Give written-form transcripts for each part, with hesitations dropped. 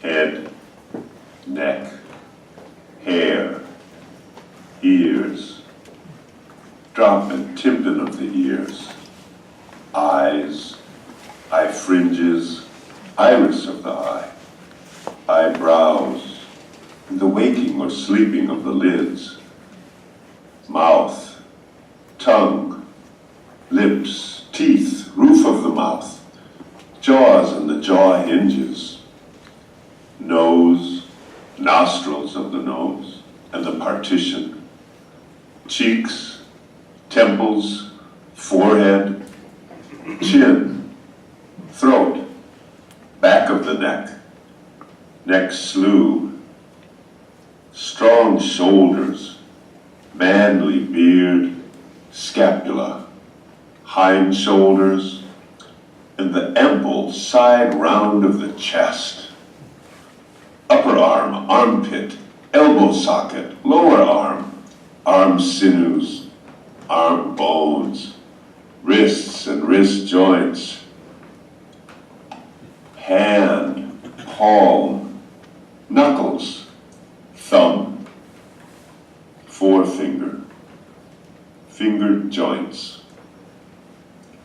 head, neck, hair, ears, drop and tympan of the ears, eyes, eye fringes, iris of the eye, eyebrows, the waking or sleeping of the lids, mouth, tongue, lips, teeth, roof of the mouth, jaws and the jaw hinges, nose, nostrils of the nose, and the partition, cheeks, temples, forehead, chin, throat, back of the neck, neck slew, strong shoulders, manly beard, scapula, hind shoulders, and the ample side round of the chest, upper arm, armpit, elbow socket, lower arm sinews, arm bones, wrists and wrist joints, hand, palm, knuckles, thumb, forefinger, finger joints,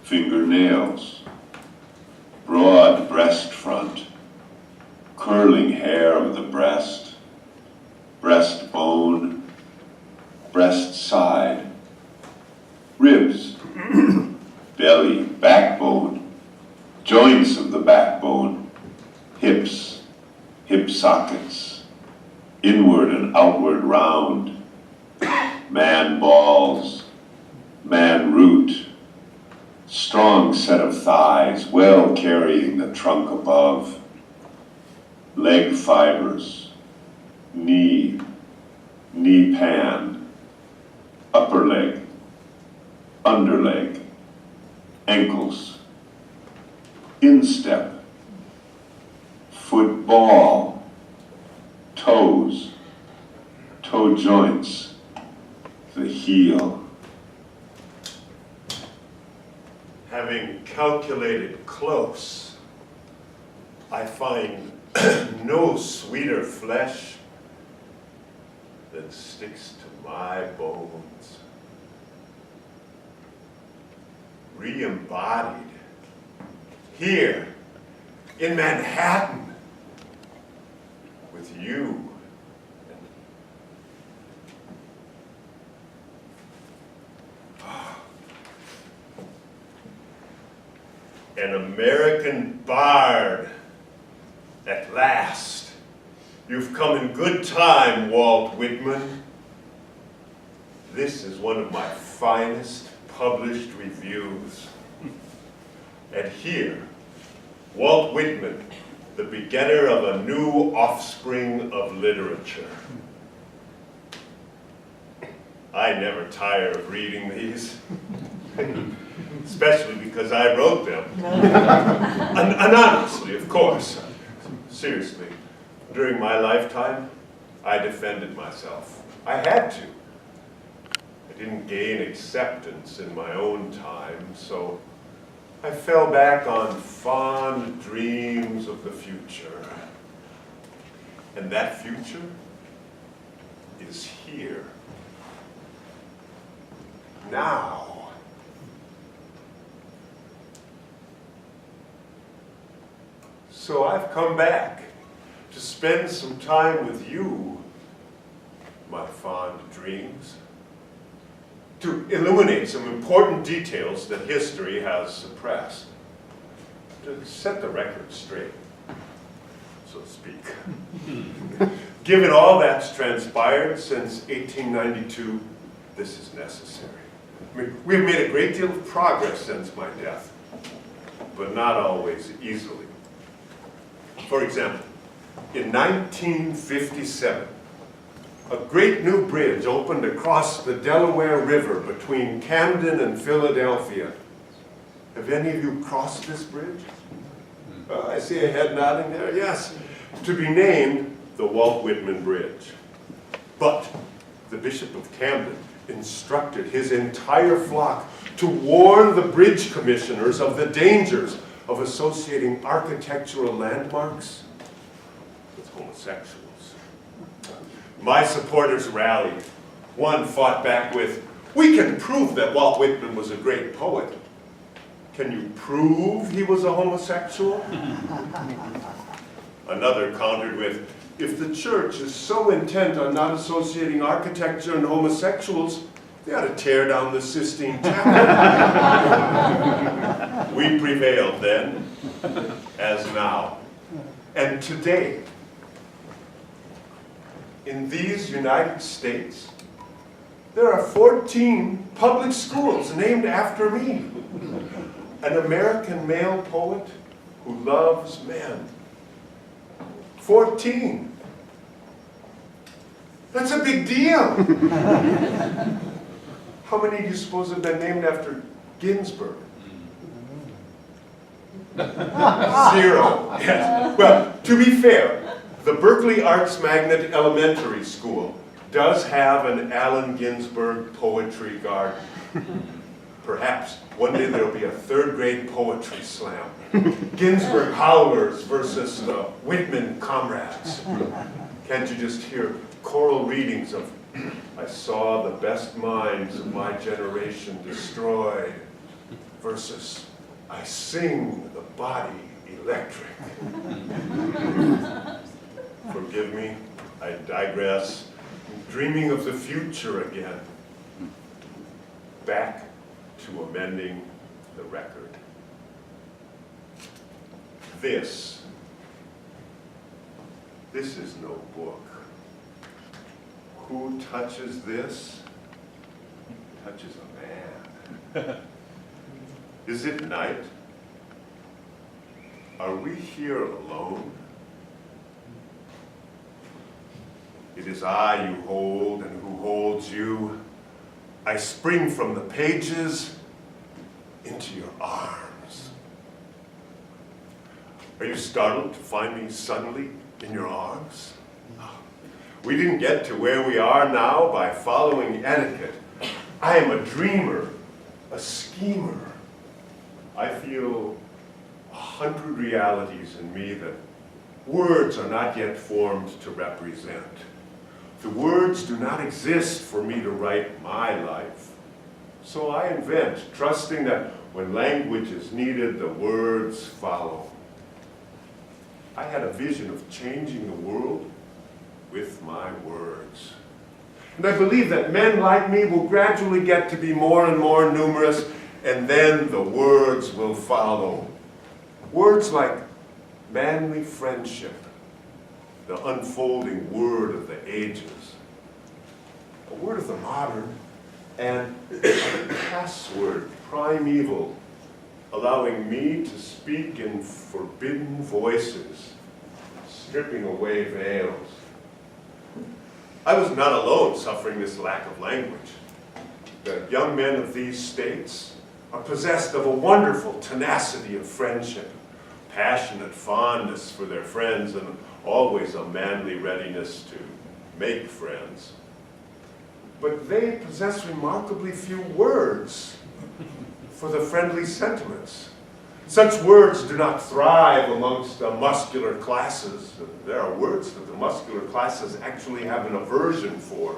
fingernails, broad breast front, curling hair of the breast, breastbone, breast side, ribs, belly, backbone, joints of the backbone, hips, hip sockets, inward and outward round, man balls, man root, strong set of thighs, well carrying the trunk above, leg fibers, knee, knee pan, upper leg, underleg, ankles, instep, football, toes, toe joints, the heel. Having calculated close, I find no sweeter flesh than sticks to my bones. Re-embodied here in Manhattan with you. An American bard at last. You've come in good time, Walt Whitman. This is one of my finest published reviews. And here, Walt Whitman, the begetter of a new offspring of literature. I never tire of reading these, especially because I wrote them. Anonymously, of course. Seriously, during my lifetime, I defended myself. I had to. I didn't gain acceptance in my own time, so I fell back on fond dreams of the future. And that future is here. Now. So I've come back to spend some time with you, my fond dreams, to illuminate some important details that history has suppressed, to set the record straight, so to speak. Given all that's transpired since 1892, this is necessary. I mean, we've made a great deal of progress since my death, but not always easily. For example, in 1957, a great new bridge opened across the Delaware River between Camden and Philadelphia. Have any of you crossed this bridge? I see a head nodding there. Yes, to be named the Walt Whitman Bridge. But the Bishop of Camden instructed his entire flock to warn the bridge commissioners of the dangers of associating architectural landmarks homosexuals. My supporters rallied. One fought back with, "We can prove that Walt Whitman was a great poet. Can you prove he was a homosexual?" Another countered with, "If the church is so intent on not associating architecture and homosexuals, they ought to tear down the Sistine Chapel." We prevailed then, as now. And today, in these United States, there are 14 public schools named after me. An American male poet who loves men. 14. That's a big deal. How many do you suppose have been named after Ginsberg? 0. Yes. Well, to be fair, the Berkeley Arts Magnet Elementary School does have an Allen Ginsberg poetry garden. Perhaps one day there'll be a 3rd grade poetry slam. Ginsberg howlers versus the Whitman comrades. Can't you just hear choral readings of "I saw the best minds of my generation destroyed" versus "I sing the body electric"? Forgive me, I digress. I'm dreaming of the future again. Back to amending the record. This is no book. Who touches this? Touches a man. Is it night? Are we here alone? It is I you hold and who holds you. I spring from the pages into your arms. Are you startled to find me suddenly in your arms? We didn't get to where we are now by following etiquette. I am a dreamer, a schemer. I feel 100 realities in me that words are not yet formed to represent. The words do not exist for me to write my life. So I invent, trusting that when language is needed, the words follow. I had a vision of changing the world with my words. And I believe that men like me will gradually get to be more and more numerous, and then the words will follow. Words like manly friendship, the unfolding word of the ages, a word of the modern, and a password primeval, allowing me to speak in forbidden voices, stripping away veils. I was not alone suffering this lack of language. The young men of these states are possessed of a wonderful tenacity of friendship, passionate fondness for their friends, and always a manly readiness to make friends. But they possess remarkably few words for the friendly sentiments. Such words do not thrive amongst the muscular classes. There are words that the muscular classes actually have an aversion for.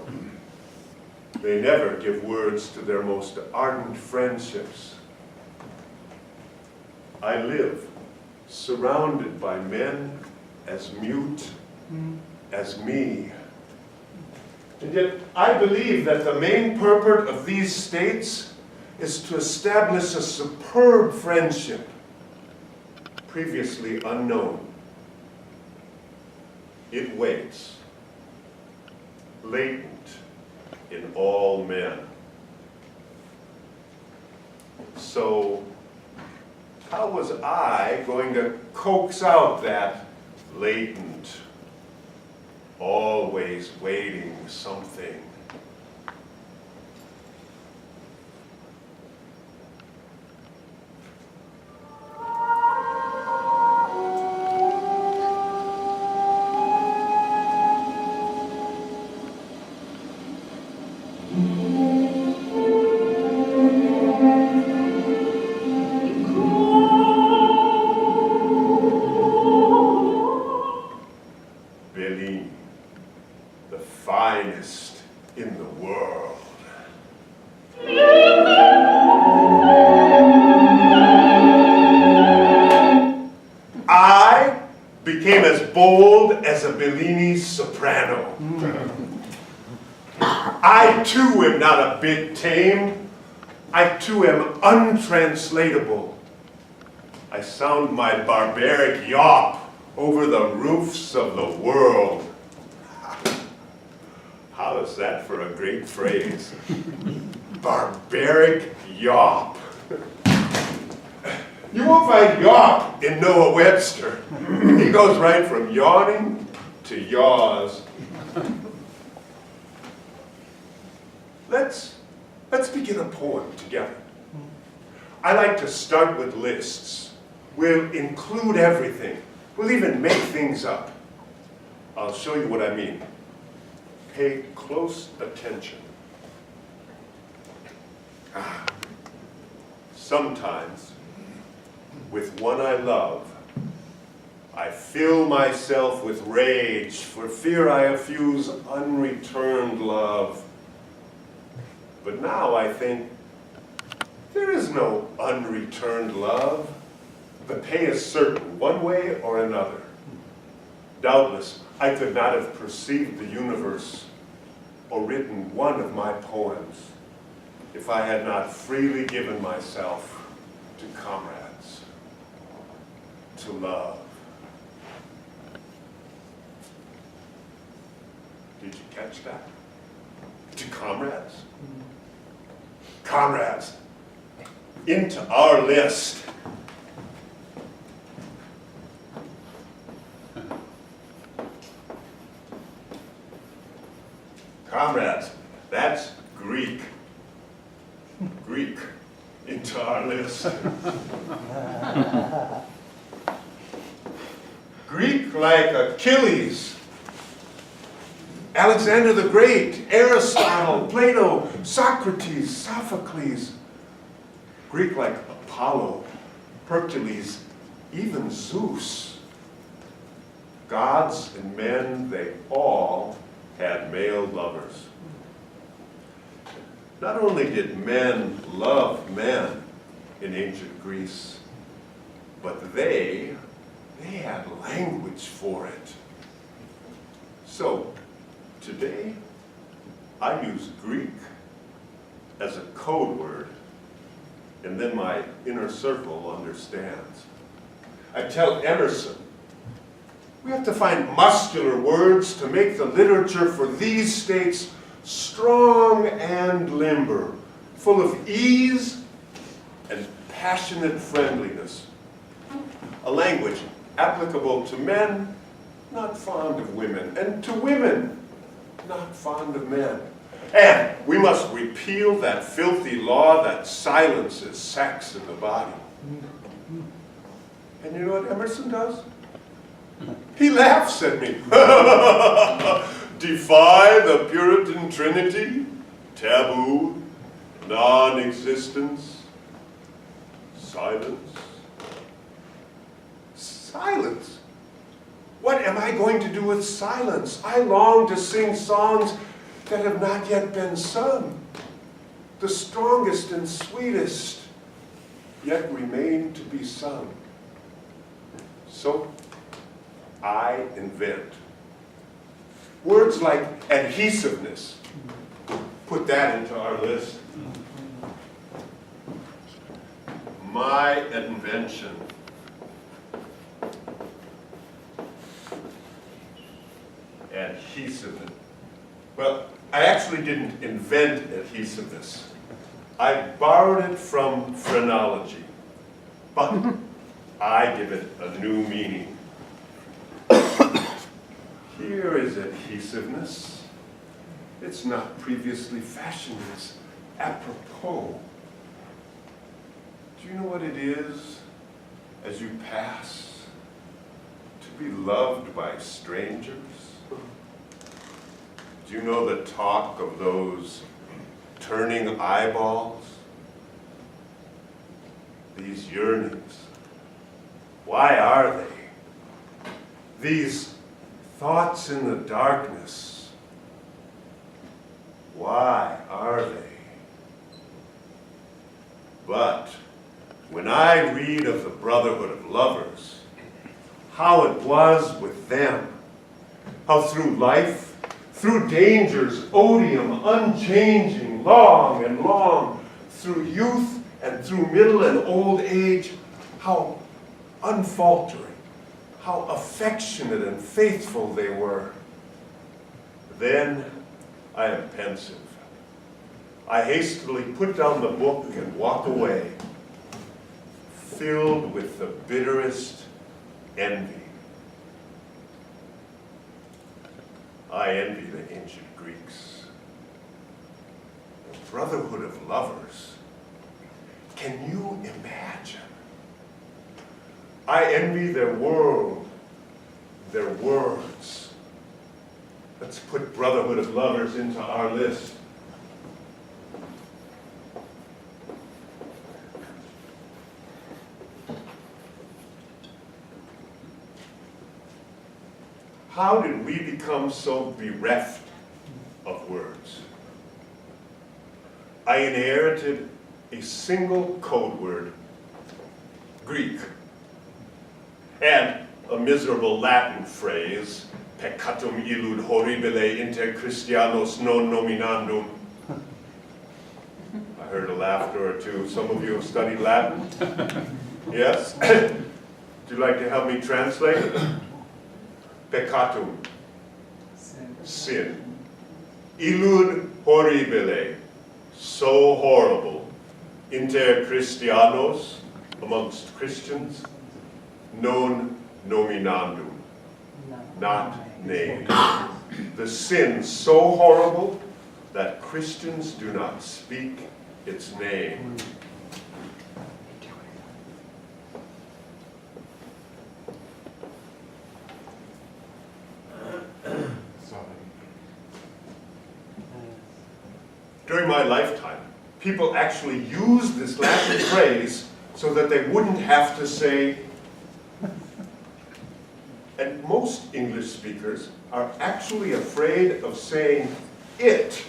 They never give words to their most ardent friendships. I live surrounded by men as mute as me. And yet I believe that the main purport of these states is to establish a superb friendship previously unknown. It waits, latent in all men. So, how was I going to coax out that latent, always waiting something? finest in the world. I became as bold as a Bellini's soprano. I too am not a bit tame. I too am untranslatable. I sound my barbaric yawp over the roofs of the world. How is that for a great phrase? Barbaric yawp. You won't find yawp in Noah Webster. He goes right from yawning to yaws. Let's begin a poem together. I like to start with lists. We'll include everything. We'll even make things up. I'll show you what I mean. Pay close attention. Sometimes, with one I love, I fill myself with rage for fear I effuse unreturned love. But now I think, there is no unreturned love. The pay is certain, one way or another. Doubtless, I could not have perceived the universe or written one of my poems if I had not freely given myself to comrades, to love. Did you catch that? To comrades? Comrades, into our list. Comrades, that's Greek. Greek, into our list. Greek like Achilles, Alexander the Great, Aristotle, Plato, Socrates, Sophocles. Greek like Apollo, Hercules, even Zeus. Gods and men, they all had male lovers. Not only did men love men in ancient Greece, but they had language for it. So, today, I use Greek as a code word, and then my inner circle understands. I tell Emerson, we have to find muscular words to make the literature for these states strong and limber, full of ease and passionate friendliness. A language applicable to men not fond of women, and to women not fond of men. And we must repeal that filthy law that silences sex in the body. And you know what Emerson does? He laughs at me. Defy the Puritan Trinity, taboo, non-existence, silence. Silence? What am I going to do with silence? I long to sing songs that have not yet been sung. The strongest and sweetest, yet remain to be sung. So, I invent. Words like adhesiveness. Put that into our list. My invention. Adhesiveness. Well, I actually didn't invent adhesiveness. I borrowed it from phrenology, but I give it a new meaning. Here is adhesiveness. It's not previously fashioned, it's apropos. Do you know what it is as you pass to be loved by strangers? Do you know the talk of those turning eyeballs? These yearnings, why are they? These thoughts in the darkness, Why are they? But when I read of the Brotherhood of Lovers, how it was with them, how through life, through dangers, odium, unchanging, long and long, through youth and through middle and old age, how unfaltering, how affectionate and faithful they were. Then I am pensive. I hastily put down the book and walk away, filled with the bitterest envy. I envy the ancient Greeks. The Brotherhood of Lovers. Can you imagine? I envy their world, their words. Let's put Brotherhood of Lovers into our list. How did we become so bereft of words? I inherited a single code word, Greek, and a miserable Latin phrase, peccatum illud horribile inter Christianos non nominandum. I heard a laughter or two. Some of you have studied Latin? Yes? Would you like to help me translate it? Peccatum, sin. Illud horribile, so horrible. Inter Christianos, amongst Christians. Non nominandum, not named. The sin so horrible that Christians do not speak its name. During my lifetime, people actually used this Latin phrase so that they wouldn't have to say, and most English speakers are actually afraid of saying it.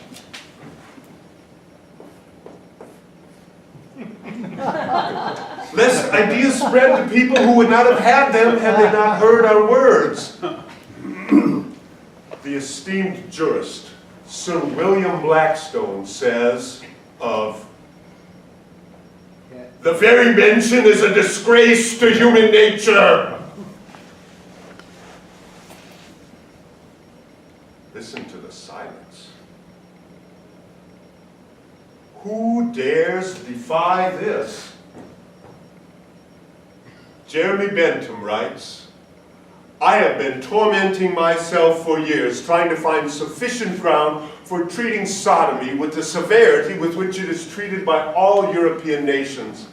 Lest ideas spread to people who would not have had them had they not heard our words. The esteemed jurist, Sir William Blackstone, says of, "The very mention is a disgrace to human nature." Listen to the silence. Who dares defy this? Jeremy Bentham writes, "I have been tormenting myself for years, trying to find sufficient ground for treating sodomy with the severity with which it is treated by all European nations.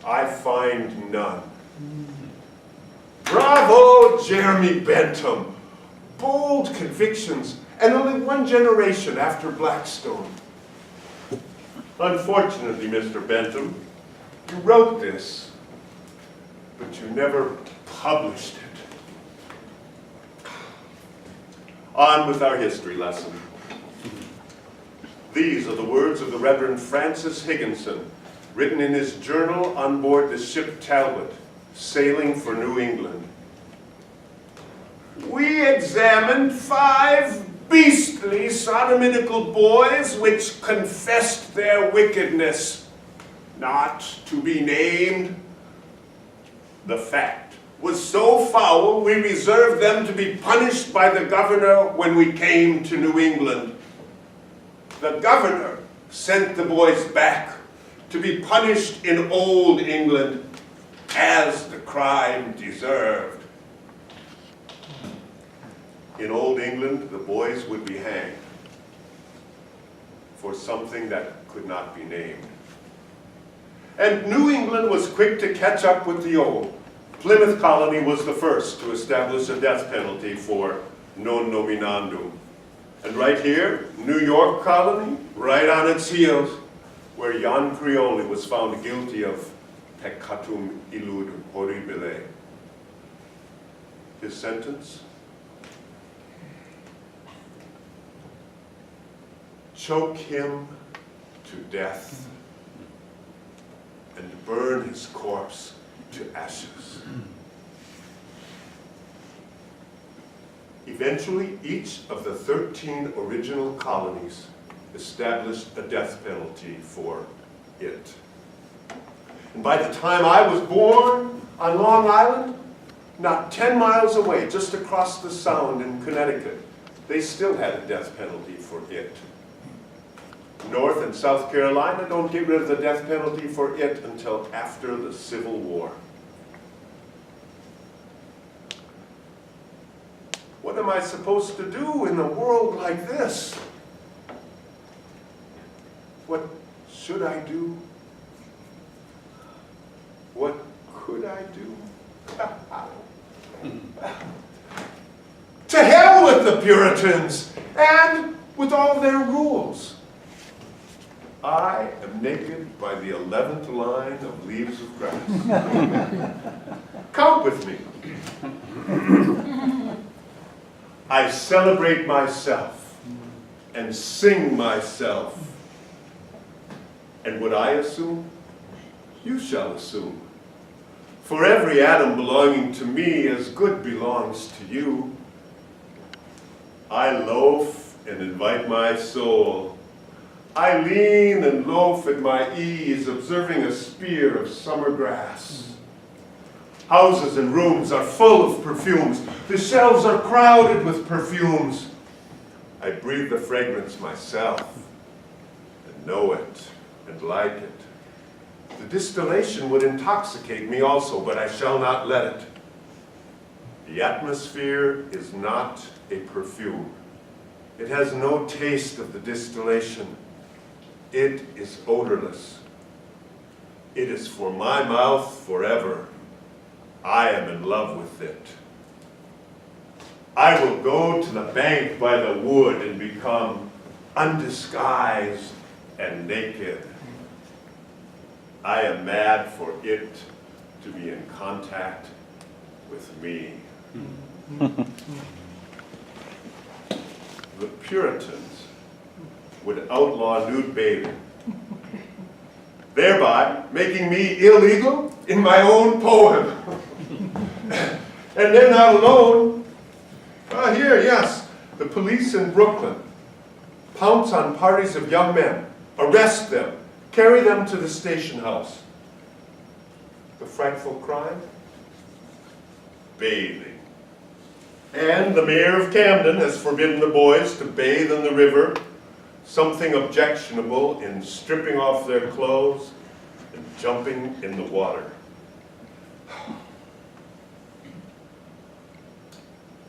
I find none." Bravo, Jeremy Bentham! Bold convictions, and only one generation after Blackstone. Unfortunately, Mr. Bentham, you wrote this, but you never published it. On with our history lesson. These are the words of the Reverend Francis Higginson, written in his journal on board the ship Talbot, sailing for New England. "We examined 5 beastly sodomitical boys which confessed their wickedness, not to be named. The fact was so foul we reserved them to be punished by the governor when we came to New England. The governor sent the boys back to be punished in Old England as the crime deserved. In Old England, the boys would be hanged for something that could not be named. And New England was quick to catch up with the old. Plymouth colony was the first to establish a death penalty for non nominandum. And right here, New York colony, right on its heels, where Jan Creole was found guilty of peccatum illud horribile. His sentence? choke him to death, and burn his corpse to ashes. Eventually, each of the 13 original colonies established a death penalty for it. And by the time I was born on Long Island, not 10 miles away, just across the Sound in Connecticut, they still had a death penalty for it. North and South Carolina don't get rid of the death penalty for it until after the Civil War. What am I supposed to do in a world like this? What should I do? What could I do? To hell with the Puritans and with all their rules. I am naked by the 11th line of Leaves of Grass. Count with me. I celebrate myself and sing myself. And what I assume, you shall assume. For every atom belonging to me as good belongs to you. I loaf and invite my soul. I lean and loaf at my ease, observing a spear of summer grass. Houses and rooms are full of perfumes. The shelves are crowded with perfumes. I breathe the fragrance myself and know it and like it. The distillation would intoxicate me also, but I shall not let it. The atmosphere is not a perfume. It has no taste of the distillation. It is odorless. It is for my mouth forever. I am in love with it. I will go to the bank by the wood and become undisguised and naked. I am mad for it to be in contact with me. The Puritans would outlaw nude bathing, thereby making me illegal in my own poem. And they're not alone. Here, yes, the police in Brooklyn pounce on parties of young men, arrest them, carry them to the station house. The frightful crime? Bathing. And the mayor of Camden has forbidden the boys to bathe in the river, something objectionable in stripping off their clothes and jumping in the water.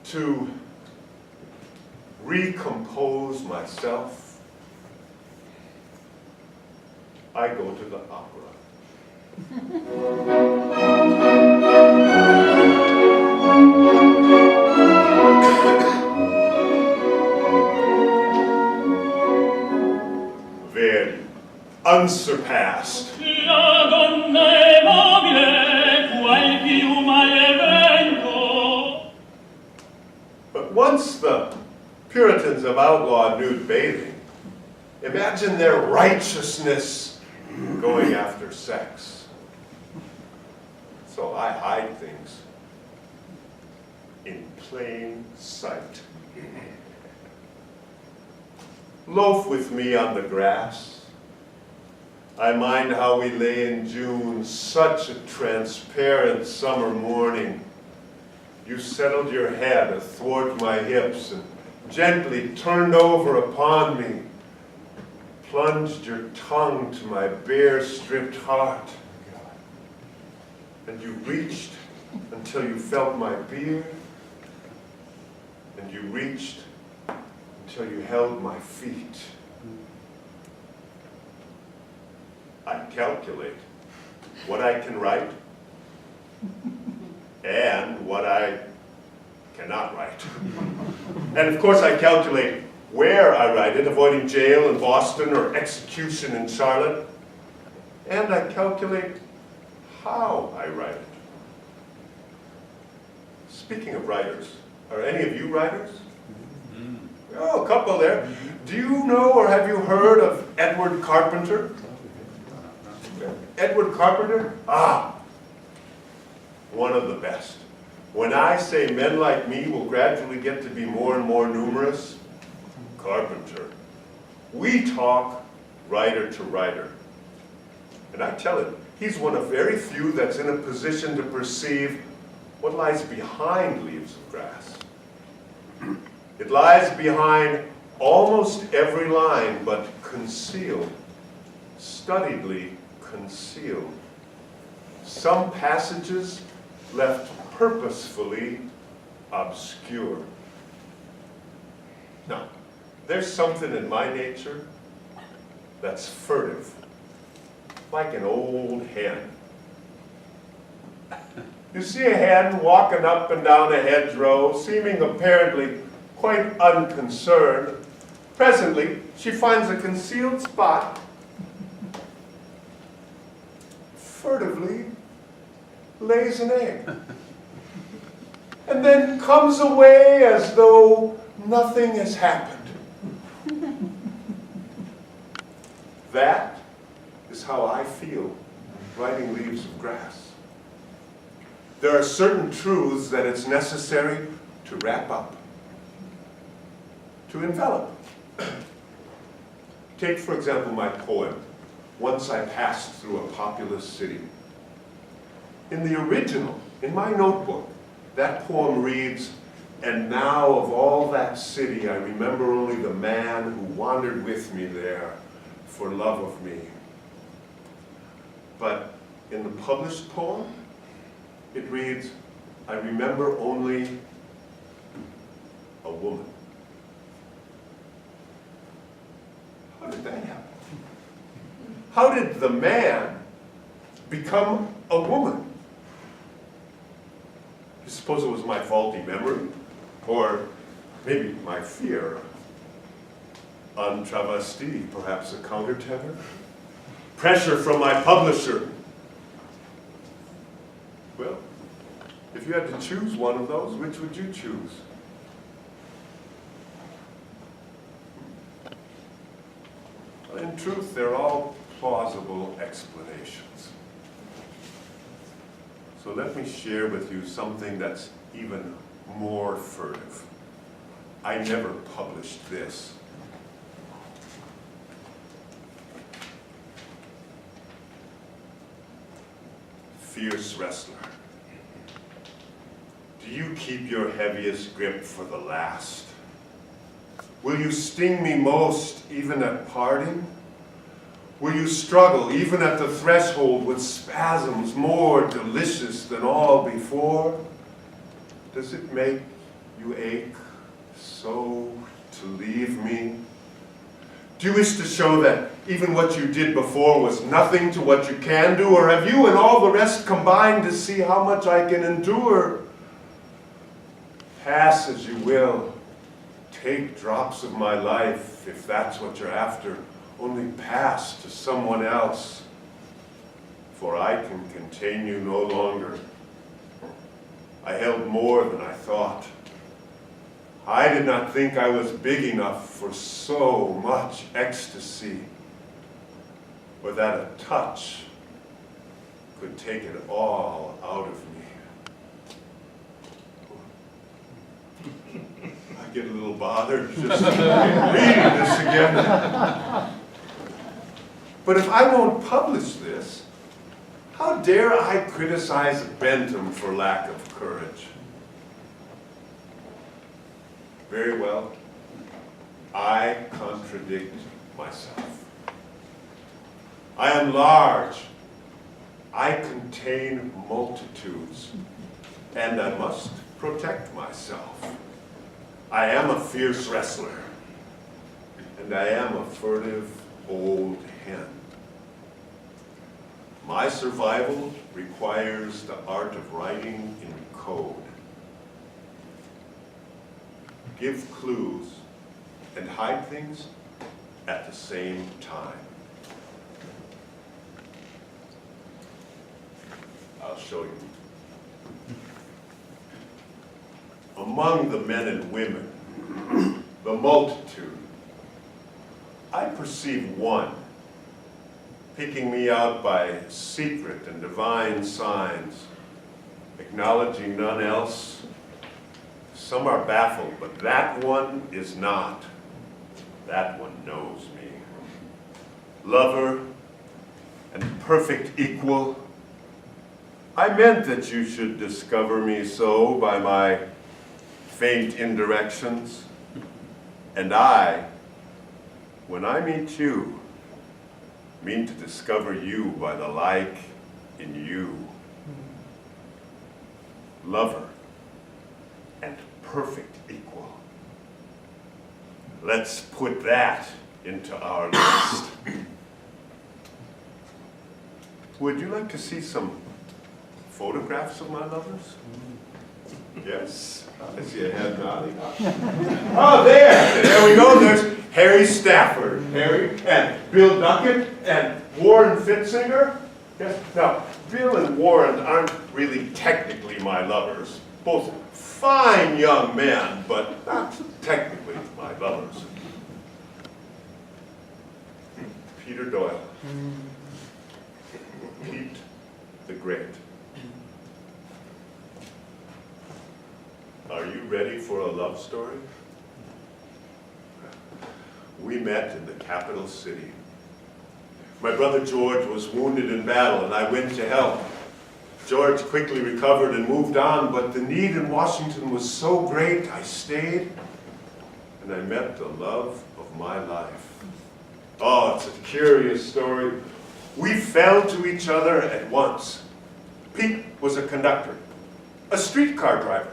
To recompose myself, I go to the opera. Verdi, unsurpassed. La donna è mobile, qual piuma e vento. But once the Puritans have outlawed nude bathing, imagine their righteousness going after sex. So I hide things in plain sight. Loaf with me on the grass. I mind how we lay in June, such a transparent summer morning. You settled your head athwart my hips and gently turned over upon me, plunged your tongue to my bare, stripped heart. And you reached until you felt my beard, and you reached until you held my feet. I calculate what I can write and what I cannot write. And of course I calculate where I write it, avoiding jail in Boston or execution in Charlotte. And I calculate how I write it. Speaking of writers, are any of you writers? Oh, a couple there. Do you know or have you heard of Edward Carpenter? Edward Carpenter? Ah, one of the best. When I say men like me will gradually get to be more and more numerous, Carpenter. We talk writer to writer. And I tell him, he's one of very few that's in a position to perceive what lies behind Leaves of Grass. It lies behind almost every line, but concealed, studiedly concealed. Some passages left purposefully obscure. Now, there's something in my nature that's furtive, like an old hen. You see a hen walking up and down a hedgerow, seeming apparently quite unconcerned. Presently, she finds a concealed spot, furtively lays an egg, and then comes away as though nothing has happened. That is how I feel writing Leaves of Grass. There are certain truths that it's necessary to wrap up, to envelop. Take, for example, my poem, Once I Passed Through a Populous City. In the original, in my notebook, that poem reads, "And now of all that city I remember only the man who wandered with me there for love of me." But in the published poem, it reads, "I remember only a woman." How did that happen? How did the man become a woman? You suppose it was my faulty memory? Or maybe my fear? Un travesti, perhaps a counter-tenor? Pressure from my publisher? Well, if you had to choose one of those, which would you choose? In truth, they're all plausible explanations. So let me share with you something that's even more furtive. I never published this. Fierce wrestler, do you keep your heaviest grip for the last? Will you sting me most even at parting? Will you struggle even at the threshold with spasms more delicious than all before? Does it make you ache so to leave me? Do you wish to show that even what you did before was nothing to what you can do? Or have you and all the rest combined to see how much I can endure? Pass as you will. Take drops of my life, if that's what you're after. Only pass to someone else, for I can contain you no longer. I held more than I thought. I did not think I was big enough for so much ecstasy, or that a touch could take it all out of me. I get a little bothered just reading this again. But if I won't publish this, how dare I criticize Bentham for lack of courage? Very well, I contradict myself. I am large. I contain multitudes, and I must protect myself. I am a fierce wrestler, and I am a furtive old hen. My survival requires the art of writing in code. Give clues and hide things at the same time. I'll show you. Among the men and women the multitude. I perceive one, picking me out by secret and divine signs, acknowledging none else. Some are baffled, but that one is not. That one knows me. Lover and perfect equal, I meant that you should discover me so by my faint indirections. And I, when I meet you, mean to discover you by the like in you. Lover and perfect equal. Let's put that into our list. Would you like to see some photographs of my lovers? Yes, I see a head nodding. Oh, there we go. There's Harry Stafford, Harry, and Bill Duckett, and Warren Fitzinger. Yes. Now, Bill and Warren aren't really technically my lovers. Both fine young men, but not technically my lovers. Peter Doyle. Pete the Great. Are you ready for a love story? We met in the capital city. My brother George was wounded in battle and I went to help. George quickly recovered and moved on, but the need in Washington was so great, I stayed and I met the love of my life. Oh, it's a curious story. We fell to each other at once. Pete was a conductor, a streetcar driver,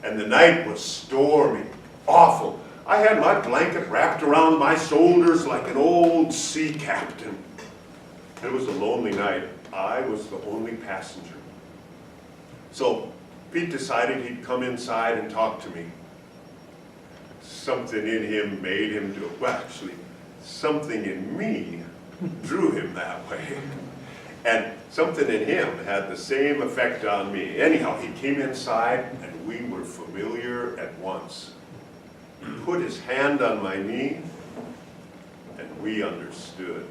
and the night was stormy, awful. I had my blanket wrapped around my shoulders like an old sea captain. It was a lonely night. I was the only passenger. So Pete decided he'd come inside and talk to me. Something in him made him do it. Well, actually, something in me drew him that way. And something in him had the same effect on me. Anyhow, he came inside and we were familiar at once. He put his hand on my knee and we understood.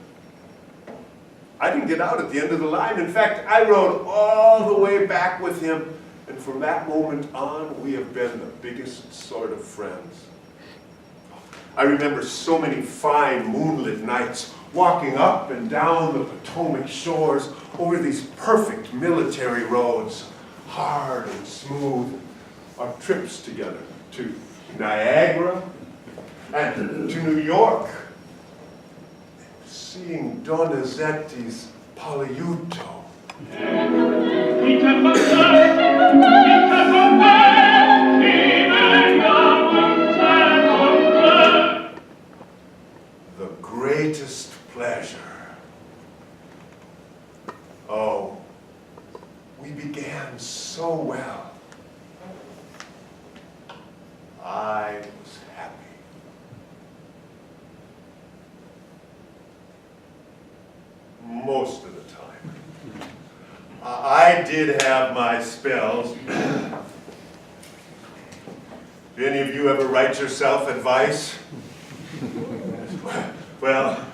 I didn't get out at the end of the line. In fact, I rode all the way back with him. And from that moment on, we have been the biggest sort of friends. I remember so many fine moonlit nights walking up and down the Potomac shores over these perfect military roads, hard and smooth. Our trips together to Niagara and to New York. Seeing Donizetti's Poliuto. The greatest pleasure. Oh, we began so well. I was happy. Most of the time. I did have my spells. Do any of you ever write yourself advice? Well,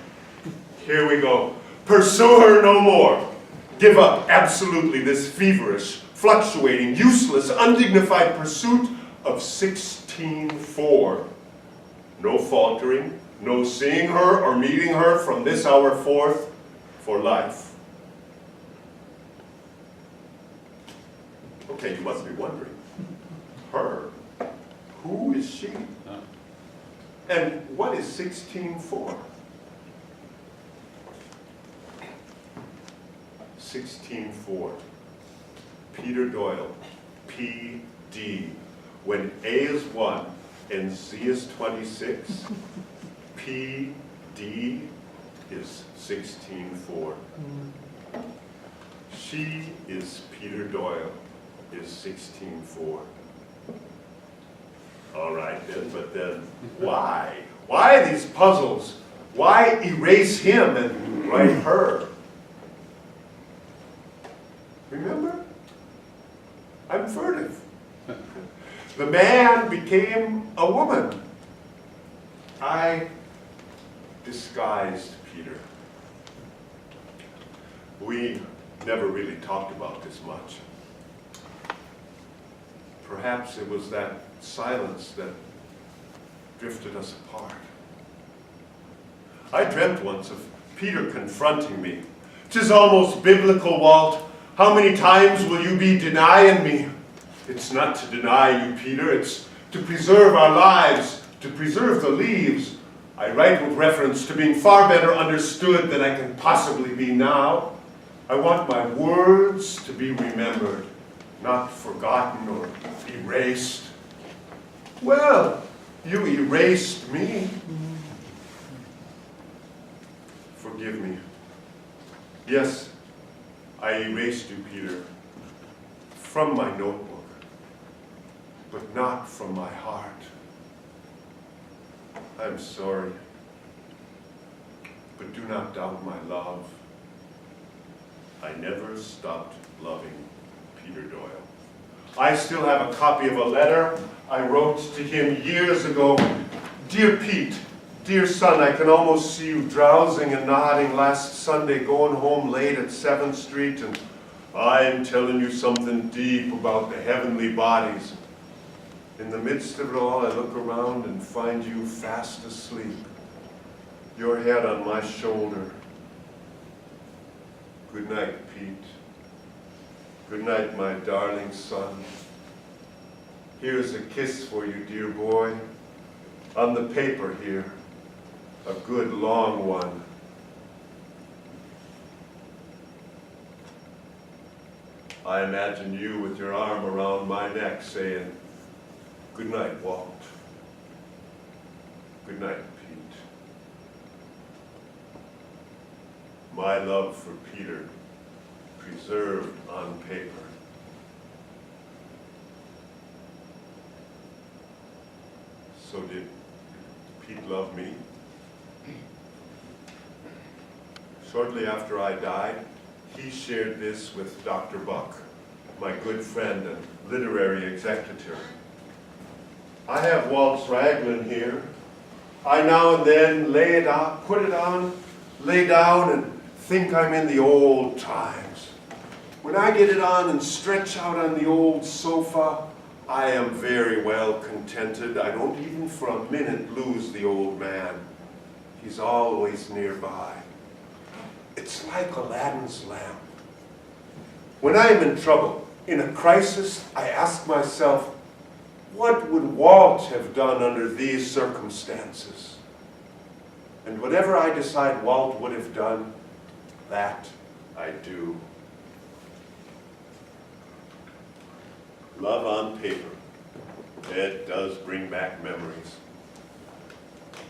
here we go. Pursue her no more. Give up absolutely this feverish, fluctuating, useless, undignified pursuit of 16-4. No faltering, no seeing her or meeting her from this hour forth for life. Okay, you must be wondering, her, who is she? And what is 16-4? 16-4. Peter Doyle, P.D. When A is 1 and Z is 26, P.D. is 16-4. She is Peter Doyle, is 16-4. All right then, but then why? Why these puzzles? Why erase him and write her? Remember? I'm furtive. The man became a woman. I disguised Peter. We never really talked about this much. Perhaps it was that silence that drifted us apart. I dreamt once of Peter confronting me. "'Tis almost biblical, Walt. How many times will you be denying me?" "It's not to deny you, Peter. It's to preserve our lives, to preserve the leaves. I write with reference to being far better understood than I can possibly be now. I want my words to be remembered, not forgotten or erased." "Well, you erased me." "Forgive me. Yes, I erased you, Peter, from my notebook, but not from my heart. I'm sorry, but do not doubt my love. I never stopped loving Peter Doyle." I still have a copy of a letter I wrote to him years ago. "Dear Pete, dear son, I can almost see you drowsing and nodding last Sunday, going home late at 7th Street, and I'm telling you something deep about the heavenly bodies. In the midst of it all, I look around and find you fast asleep, your head on my shoulder. Good night, Pete. Good night, my darling son. Here's a kiss for you, dear boy, on the paper here, a good long one." I imagine you with your arm around my neck saying, "Good night, Walt. Good night, Pete." My love for Peter preserved on paper. So did Pete love me? Shortly after I died, he shared this with Dr. Buck, my good friend and literary executor. I have Walt's raglan here. I now and then lay it out, put it on, lay down and think I'm in the old times. When I get it on and stretch out on the old sofa, I am very well contented. I don't even for a minute lose the old man. He's always nearby. It's like Aladdin's lamp. When I am in trouble, in a crisis, I ask myself, what would Walt have done under these circumstances? And whatever I decide Walt would have done, that I do. Love on paper. It does bring back memories.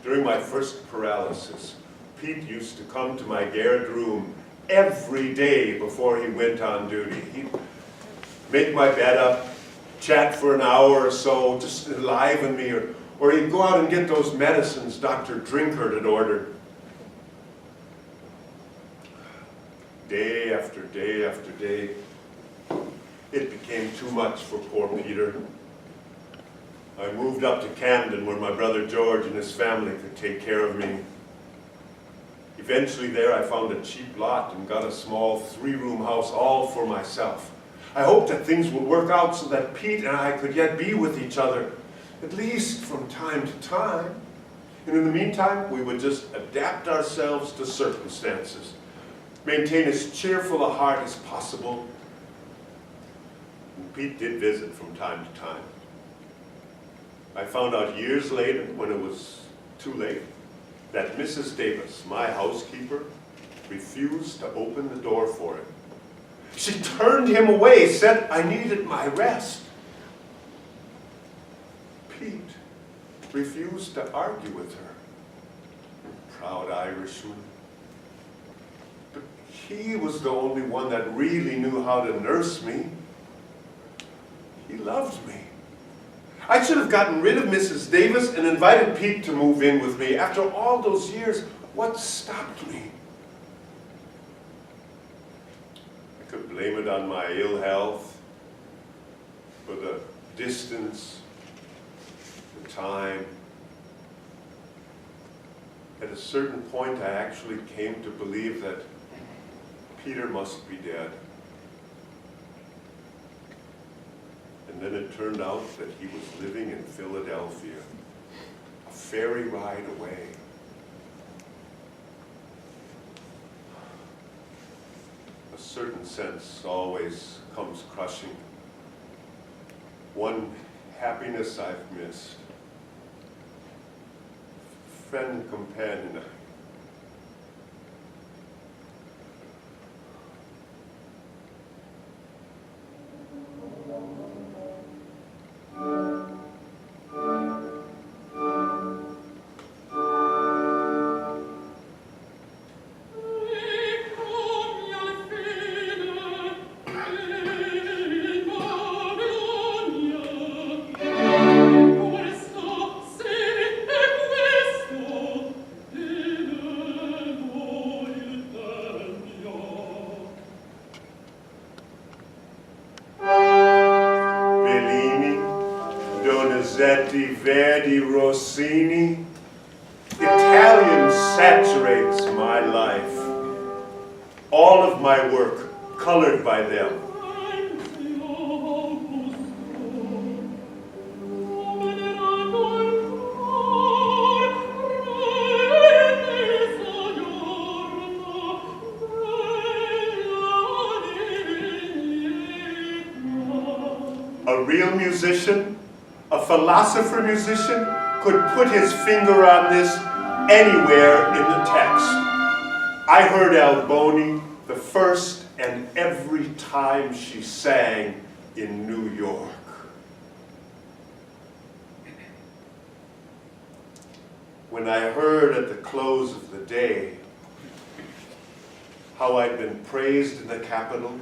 During my first paralysis, Pete used to come to my garret room every day before he went on duty. He'd make my bed up, chat for an hour or so, just enliven me, or he'd go out and get those medicines Dr. Drinkard had ordered. Day after day after day, it became too much for poor Peter. I moved up to Camden where my brother George and his family could take care of me. Eventually there I found a cheap lot and got a small 3-room house all for myself. I hoped that things would work out so that Pete and I could yet be with each other, at least from time to time. And in the meantime, we would just adapt ourselves to circumstances, maintain as cheerful a heart as possible. And Pete did visit from time to time. I found out years later, when it was too late, that Mrs. Davis, my housekeeper, refused to open the door for him. She turned him away, said I needed my rest. Pete refused to argue with her. Proud Irishman. But he was the only one that really knew how to nurse me. He loved me. I should have gotten rid of Mrs. Davis and invited Pete to move in with me. After all those years, what stopped me? I could blame it on my ill health, for the distance, the time. At a certain point, I actually came to believe that Peter must be dead. And then it turned out that he was living in Philadelphia, a ferry ride away. A certain sense always comes crushing. One happiness I've missed. Friend, companion. Donizetti, Verdi, Rossini. Italian saturates my life. All of my work colored by them. A real musician, a philosopher musician, could put his finger on this anywhere in the text. I heard Alboni the first and every time she sang in New York. When I heard at the close of the day how I'd been praised in the Capitol,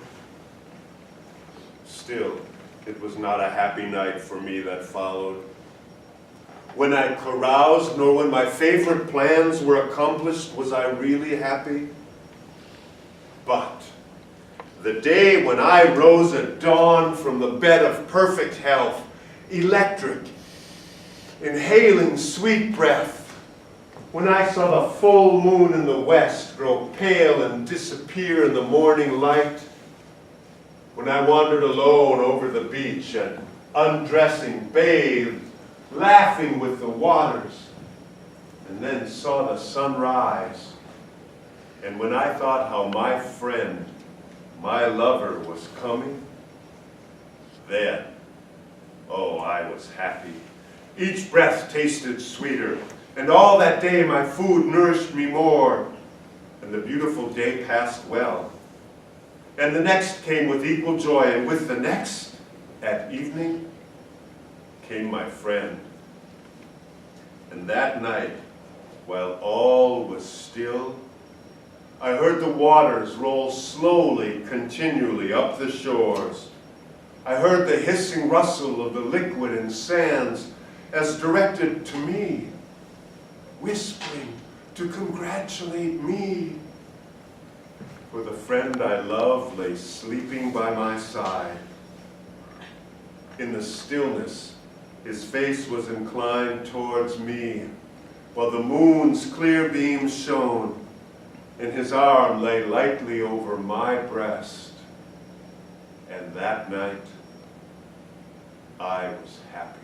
still, it was not a happy night for me that followed. When I caroused, nor when my favorite plans were accomplished, was I really happy. But the day when I rose at dawn from the bed of perfect health, electric, inhaling sweet breath, when I saw the full moon in the west grow pale and disappear in the morning light, when I wandered alone over the beach and undressing, bathed, laughing with the waters, and then saw the sun rise, and when I thought how my friend, my lover, was coming, then, oh, I was happy. Each breath tasted sweeter, and all that day my food nourished me more, and the beautiful day passed well. And the next came with equal joy, and with the next, at evening, came my friend. And that night, while all was still, I heard the waters roll slowly, continually up the shores. I heard the hissing rustle of the liquid in sands as directed to me, whispering to congratulate me. For the friend I love lay sleeping by my side. In the stillness, his face was inclined towards me, while the moon's clear beams shone, and his arm lay lightly over my breast. And that night, I was happy.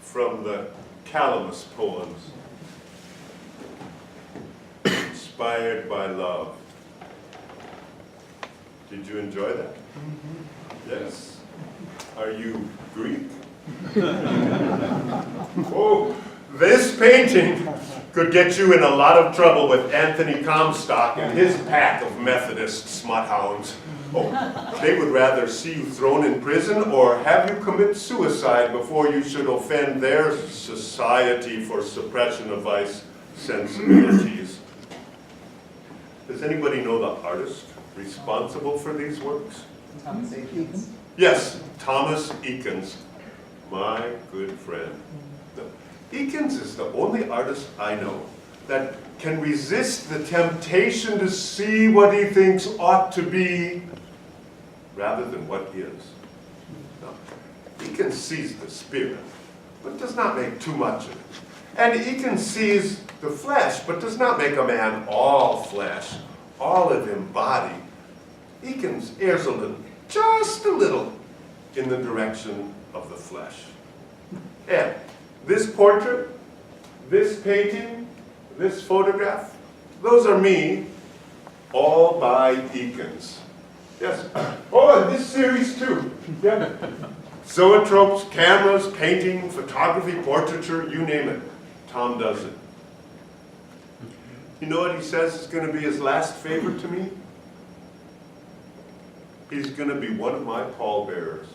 From the Calamus poems, inspired by love. Did you enjoy that? Mm-hmm. Yes. Are you Greek? Oh, this painting could get you in a lot of trouble with Anthony Comstock and his pack of Methodist smut-hounds. Oh, they would rather see you thrown in prison or have you commit suicide before you should offend their Society for Suppression of Vice sensibilities. Does anybody know the artist responsible for these works? Thomas Eakins. Yes, Thomas Eakins, my good friend. Eakins is the only artist I know that can resist the temptation to see what he thinks ought to be rather than what is. Now, Eakins Eakins sees the spirit, but does not make too much of it. And Eakins sees the flesh, but does not make a man all flesh, olive embodied. Eakins errs a little, just a little, in the direction of the flesh. And this portrait, this painting, this photograph, those are me, all by Eakins. Yes. Oh, and this series too. Yeah. Zoetropes, cameras, painting, photography, portraiture, you name it. Tom does it. You know what he says is going to be his last favor to me? He's going to be one of my pallbearers.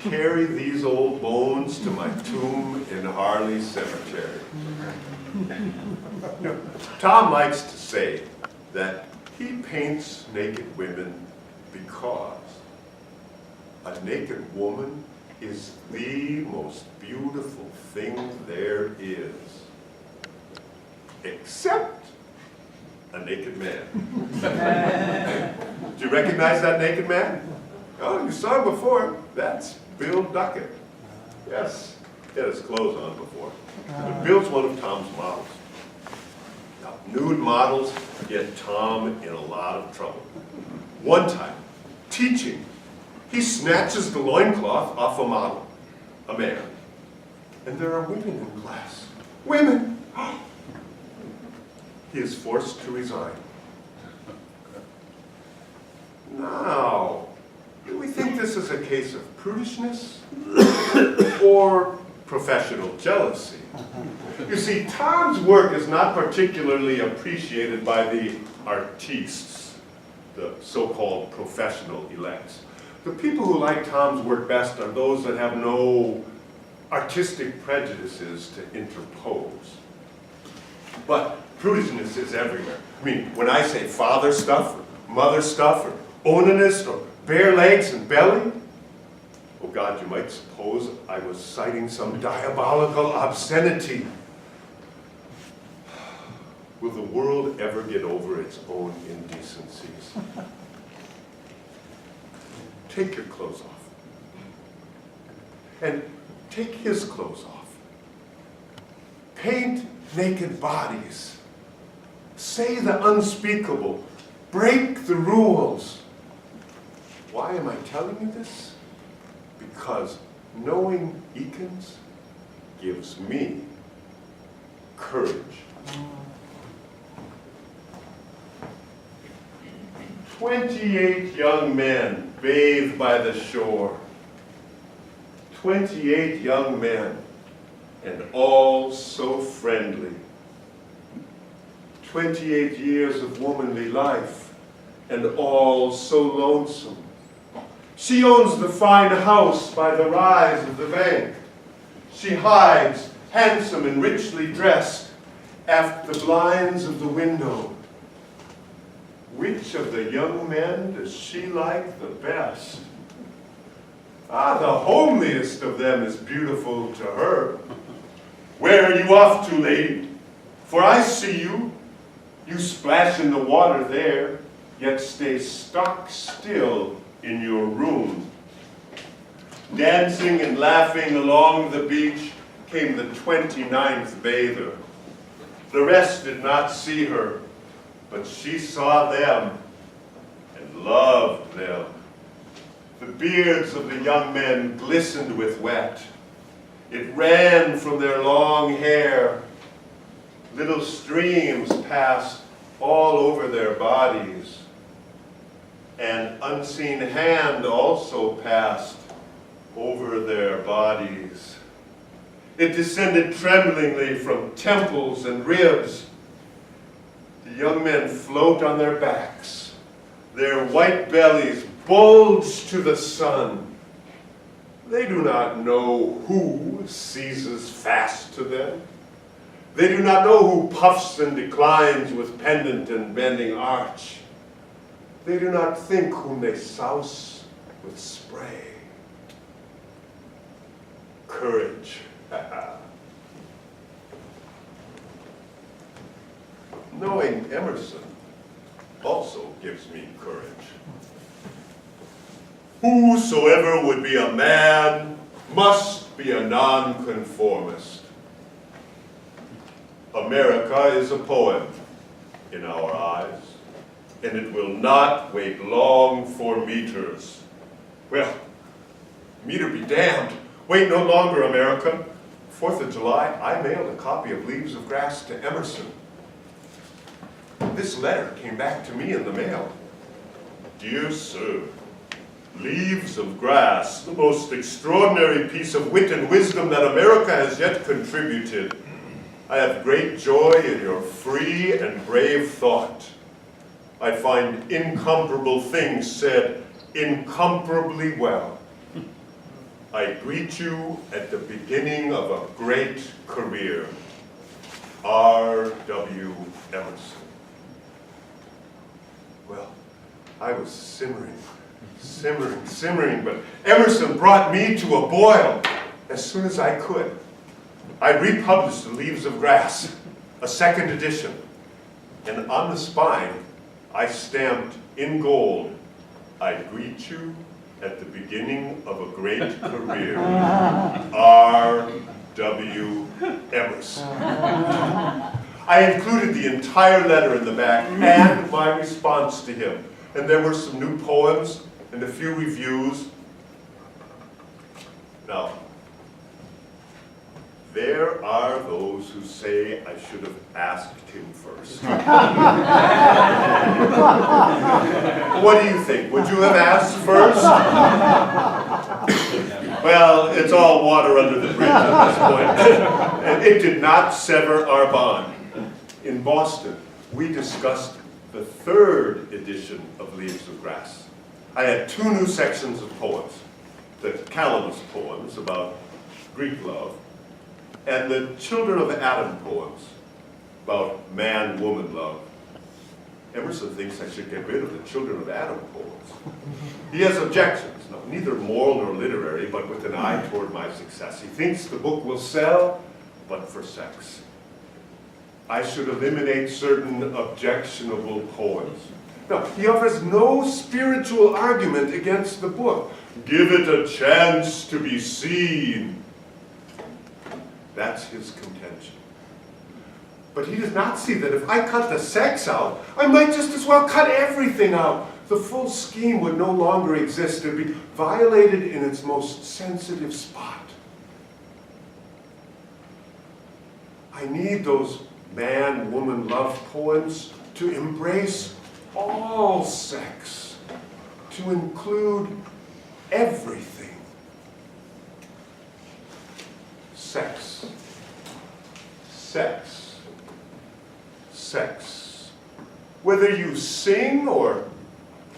Carry these old bones to my tomb in Harley Cemetery. Tom likes to say that he paints naked women because a naked woman is the most beautiful thing there is, except a naked man. Do you recognize that naked man? Oh, you saw him before. That's Bill Duckett. Yes, he had his clothes on before. But Bill's one of Tom's models. Now, nude models get Tom in a lot of trouble. One time, teaching, he snatches the loincloth off a model, a man. And there are women in class. Women! He is forced to resign. Now, do we think this is a case of prudishness or professional jealousy? You see, Tom's work is not particularly appreciated by the artistes, the so-called professional elects. The people who like Tom's work best are those that have no artistic prejudices to interpose. But prudishness is everywhere. I mean, when I say father stuff, or mother stuff, or onanist, or bare legs and belly, oh God, you might suppose I was citing some diabolical obscenity. Will the world ever get over its own indecencies? Take your clothes off. And take his clothes off. Paint naked bodies. Say the unspeakable. Break the rules. Why am I telling you this? Because knowing Eakins gives me courage. 28 young men bathe by the shore. 28 young men, and all so friendly. 28 years of womanly life, and all so lonesome. She owns the fine house by the rise of the bank. She hides, handsome and richly dressed, aft the blinds of the window. Which of the young men does she like the best? Ah, the homeliest of them is beautiful to her. Where are you off to, lady? For I see you. You splash in the water there, yet stay stock still in your room. Dancing and laughing along the beach came the 29th bather. The rest did not see her, but she saw them and loved them. The beards of the young men glistened with wet. It ran from their long hair. Little streams passed all over their bodies. An unseen hand also passed over their bodies. It descended tremblingly from temples and ribs. The young men float on their backs. Their white bellies bulge to the sun. They do not know who seizes fast to them. They do not know who puffs and declines with pendant and bending arch. They do not think whom they souse with spray. Courage. Knowing Emerson also gives me courage. Whosoever would be a man must be a nonconformist. America is a poem in our eyes, and it will not wait long for meters. Well, meter be damned. Wait no longer, America. 4th of July, I mailed a copy of Leaves of Grass to Emerson. This letter came back to me in the mail. Dear Sir, Leaves of Grass, the most extraordinary piece of wit and wisdom that America has yet contributed. I have great joy in your free and brave thought. I find incomparable things said incomparably well. I greet you at the beginning of a great career. R.W. Emerson. Well, I was simmering, but Emerson brought me to a boil as soon as I could. I republished the Leaves of Grass, a second edition, and on the spine, I stamped in gold, I greet you at the beginning of a great career, R.W. Emerson. I included the entire letter in the back and my response to him. And there were some new poems and a few reviews. Now, there are those who say I should have asked him first. What do you think? Would you have asked first? Well, it's all water under the bridge at this point. And it did not sever our bond. In Boston, we discussed the 3rd edition of Leaves of Grass. I had 2 new sections of poems. The Calamus poems about Greek love, and the Children of Adam poems about man-woman love. Emerson thinks I should get rid of the Children of Adam poems. He has objections, no, neither moral nor literary, but with an eye toward my success. He thinks the book will sell, but for sex. I should eliminate certain objectionable poems. Now, he offers no spiritual argument against the book. Give it a chance to be seen. That's his contention. But he does not see that if I cut the sex out, I might just as well cut everything out. The full scheme would no longer exist. It would be violated in its most sensitive spot. I need those man-woman love poems to embrace all sex, to include everything. Sex. Sex. Sex. Whether you sing or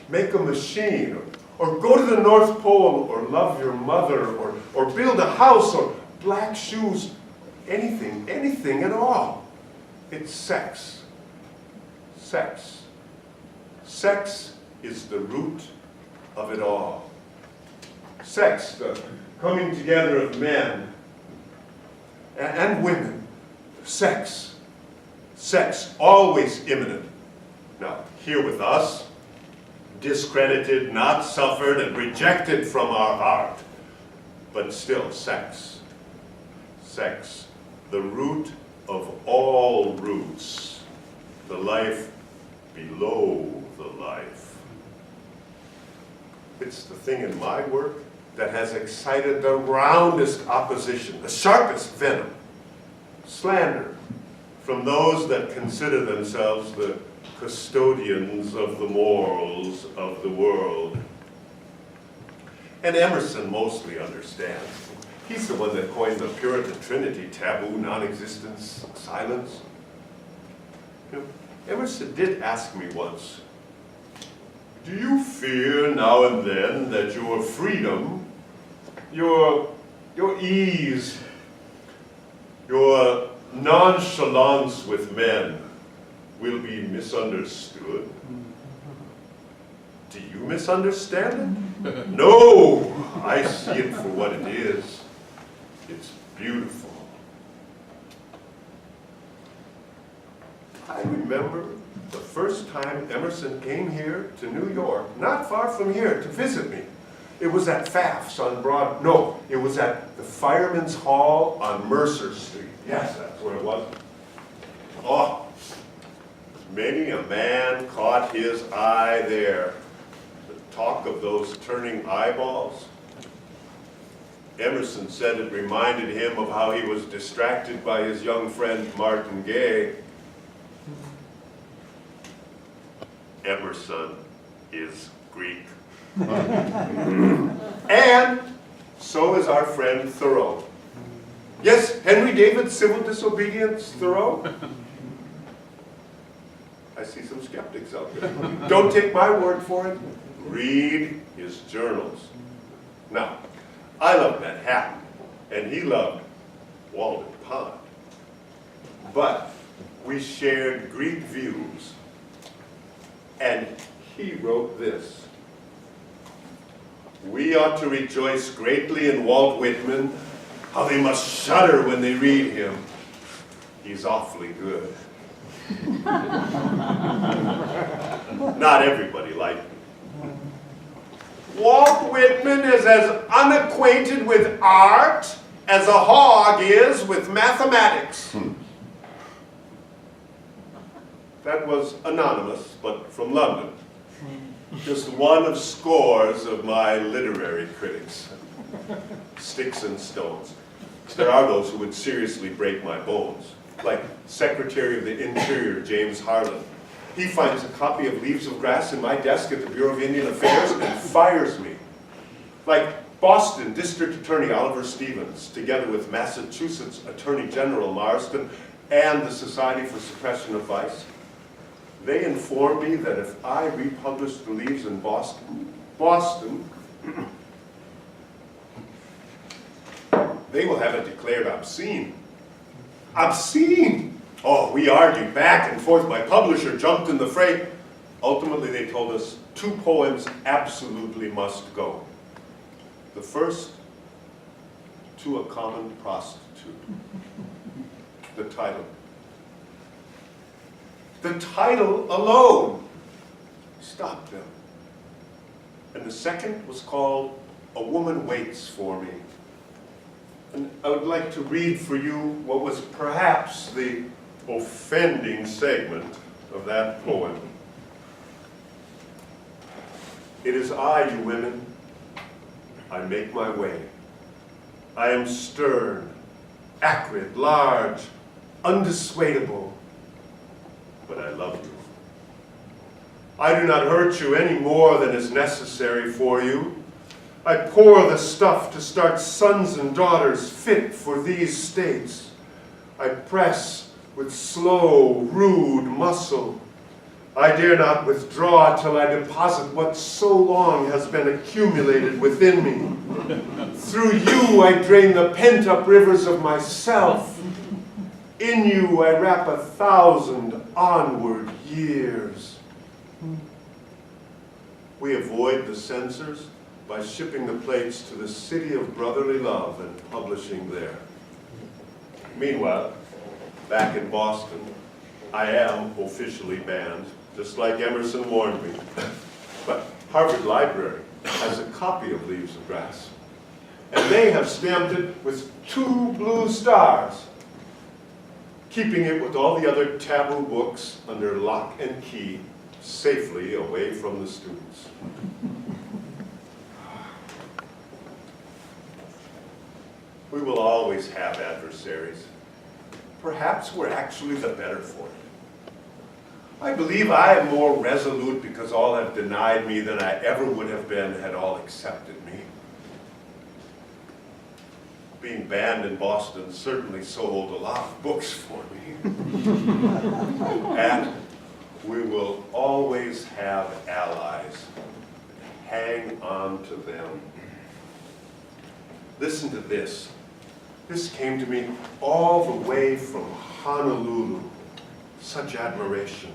make a machine, or go to the North Pole, or love your mother, or build a house, or black shoes, anything at all. It's sex. Sex. Sex is the root of it all. Sex, the coming together of men and women. Sex. Sex, always imminent. Now, here with us, discredited, not suffered, and rejected from our heart, but still sex. Sex, the root of all roots, the life below the life. It's the thing in my work that has excited the roundest opposition, the sharpest venom, slander from those that consider themselves the custodians of the morals of the world. And Emerson mostly understands. He's the one that coined the Puritan Trinity: taboo, non-existence, silence. You know, Emerson did ask me once, do you fear now and then that your freedom, your ease, your nonchalance with men will be misunderstood? Do you misunderstand it? No, I see it for what it is. It's beautiful. I remember the first time Emerson came here to New York, not far from here, to visit me. It was at Pfaff's on Broad, no, it was at the Fireman's Hall on Mercer Street. Yes, that's where it was. Oh, many a man caught his eye there. The talk of those turning eyeballs. Emerson said it reminded him of how he was distracted by his young friend Martin Gay. Emerson is Greek. And so is our friend Thoreau. Yes, Henry David's civil disobedience, Thoreau. I see some skeptics out there. Don't take my word for it. Read his journals. Now, I loved Manhattan, and he loved Walden Pond. But we shared Greek views, and he wrote this. We ought to rejoice greatly in Walt Whitman, how they must shudder when they read him. He's awfully good. Not everybody liked him. Walt Whitman is as unacquainted with art as a hog is with mathematics. That was anonymous, but from London. Just one of scores of my literary critics. Sticks and stones. There are those who would seriously break my bones, like Secretary of the Interior James Harlan. He finds a copy of Leaves of Grass in my desk at the Bureau of Indian Affairs and fires me. Like Boston District Attorney Oliver Stevens, together with Massachusetts Attorney General Marston and the Society for Suppression of Vice. They informed me that if I republished the Leaves in Boston, they will have it declared obscene. Obscene! Oh, we argued back and forth. My publisher jumped in the fray. Ultimately, they told us 2 poems absolutely must go. The first, To a Common Prostitute. The title. The title alone stopped them. And the second was called A Woman Waits for Me. And I would like to read for you what was perhaps the offending segment of that poem. It is I, you women. I make my way. I am stern, acrid, large, undissuadable, but I love you. I do not hurt you any more than is necessary for you. I pour the stuff to start sons and daughters fit for these states. I press with slow, rude muscle. I dare not withdraw till I deposit what so long has been accumulated within me. Through you I drain the pent-up rivers of myself. In you I wrap 1,000 onward years. We avoid the censors by shipping the plates to the city of brotherly love and publishing there. Meanwhile, back in Boston, I am officially banned, just like Emerson warned me. But Harvard Library has a copy of Leaves of Grass, and they have stamped it with 2 blue stars, keeping it with all the other taboo books under lock and key, safely away from the students. We will always have adversaries. Perhaps we're actually the better for it. I believe I am more resolute because all have denied me than I ever would have been had all accepted me. Being banned in Boston certainly sold a lot of books for me. And we will always have allies. Hang on to them. Listen to this. This came to me all the way from Honolulu. Such admiration.